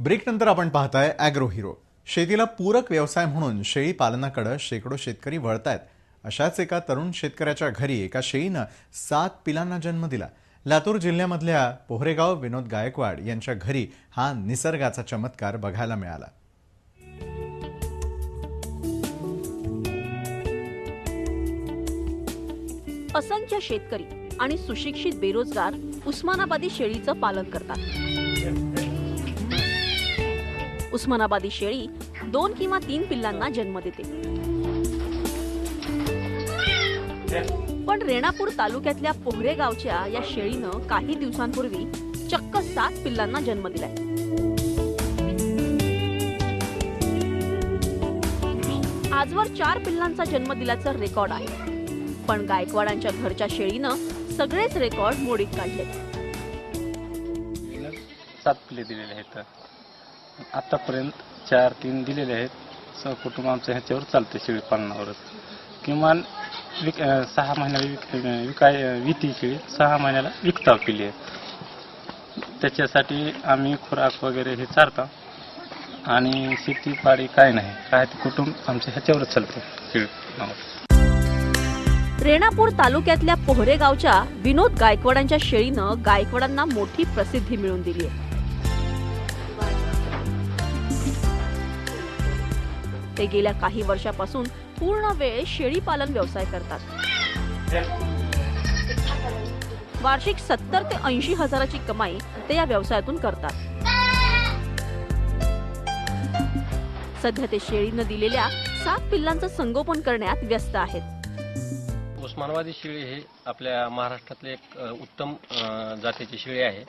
Break नंतर आपण पाहताय ॲग्रो हिरो. शेतीला पूरक व्यवसाय म्हणून शेळी पालनाकडे शेकडो शेतकरी वळतायत. अशाच एका तरुण शेतकऱ्याच्या घरी एका शेळीनं 7 पिलांना जन्म दिला. लातूर जिल्ह्यामधल्या पोहरेगाव विनोद गायकवाड यांच्या घरी हा निसर्गाचा चमत्कार बघायला मिळाला. असंख्य शेतकरी आणि सुशिक्षित बेरोजगार उस्मानाबादी शेळीचं पालन करतात. उस्मानाबादी शेळी 2 किंवा 3 पिल्लांना जन्म देते. पण रेणापूर तालुक्यातल्या पोहरे गावच्या या शेळीनं काही दिवसांपूर्वी चक्क 7 पिल्लांना जन्म दिलाय. आजवर 4 पिल्लांचा जन्म दिल्याचं रेकॉर्ड आहे. पण गायकवाडांच्या घरच्या शेळीनं सगळेच रेकॉर्ड मोडीत काढले. 7 पिल्ले दिलेले आहेत. आतापर्यंत 4-3 दिलेले आहेत. सहकुटुंब आमचं ह्याच्यावर चालतं शेळी पालनावरच. किमान 6 महिन्याला विकती शेळी 6 महिन्याला विकता पिल्ले. त्याच्यासाठी आम्ही खुराक वगैरे हे चारता आणि शेतीपाडी काय नाही, काय कुटुंब आमचं ह्याच्यावरच चालतं शेळी पालनावर. रेणापूर तालुक्यातल्या पोहरे गावच्या विनोद गायकवाडांच्या शेळीनं गायकवाडांना मोठी प्रसिद्धी मिळवून दिली आहे. ते गेल्या काही वर्षापासून पूर्ण वेळ शेळी पालन व्यवसाय करतात. वार्षिक 70 ते 80 हजाराची कमाई ते या व्यवसायातून करतात. सध्या ते शेळीनं दिलेल्या 7 पिल्लांचं संगोपन करण्यात व्यस्त आहेत. उस्मानाबादी शेळी ही आपल्या महाराष्ट्रातली एक उत्तम जातीची शेळी आहे.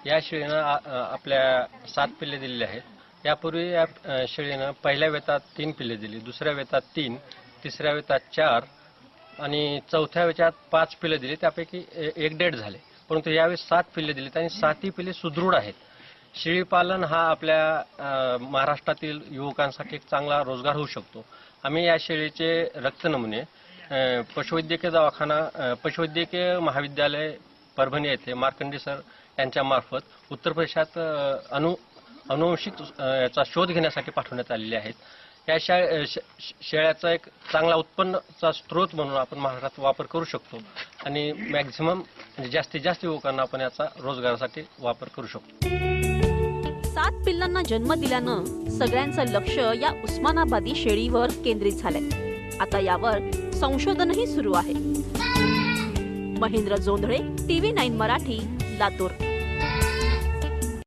या शेळीनं आपल्या 7 पिल्ले दिलेली आहेत. यापूर्वी या शेळीनं पहिल्या वेतात 3 पिल्ले दिली, दुसऱ्या वेतात 3, तिसऱ्या वेतात 4 आणि चौथ्या वेतात 5 पिल्ले दिली. त्यापैकी 1 डेड झाले. परंतु यावेळी 7 पिल्ले दिलीत आणि 7ही पिल्ले सुदृढ आहेत. शेळी पालन हा आपल्या महाराष्ट्रातील युवकांसाठी एक चांगला रोजगार होऊ शकतो. आम्ही या शेळीचे रक्त नमुने पशुवैद्यकीय दवाखाना, पशुवैद्यकीय महाविद्यालय परभणी येथे मार्कंडे सर यांच्या मार्फत उत्तर प्रदेशात अनुवंशिक याचा शोध घेण्यासाठी पाठवण्यात आलेले आहेत. या शेळ्याचा एक चांगला उत्पन्नाचा स्रोत म्हणून आपण महाराष्ट्रात वापर करू शकतो आणि मॅक्झिमम म्हणजे जास्तीत जास्त युवकांना आपण याचा रोजगारासाठी वापर करू शकतो. 7 पिल्लांना जन्म दिल्यानं सगळ्यांचं लक्ष या उस्मानाबादी शेळीवर केंद्रित झालंय. आता यावर संशोधनही सुरू आहे. महेंद्र जोंधळे, TV9 मराठी, लातूर.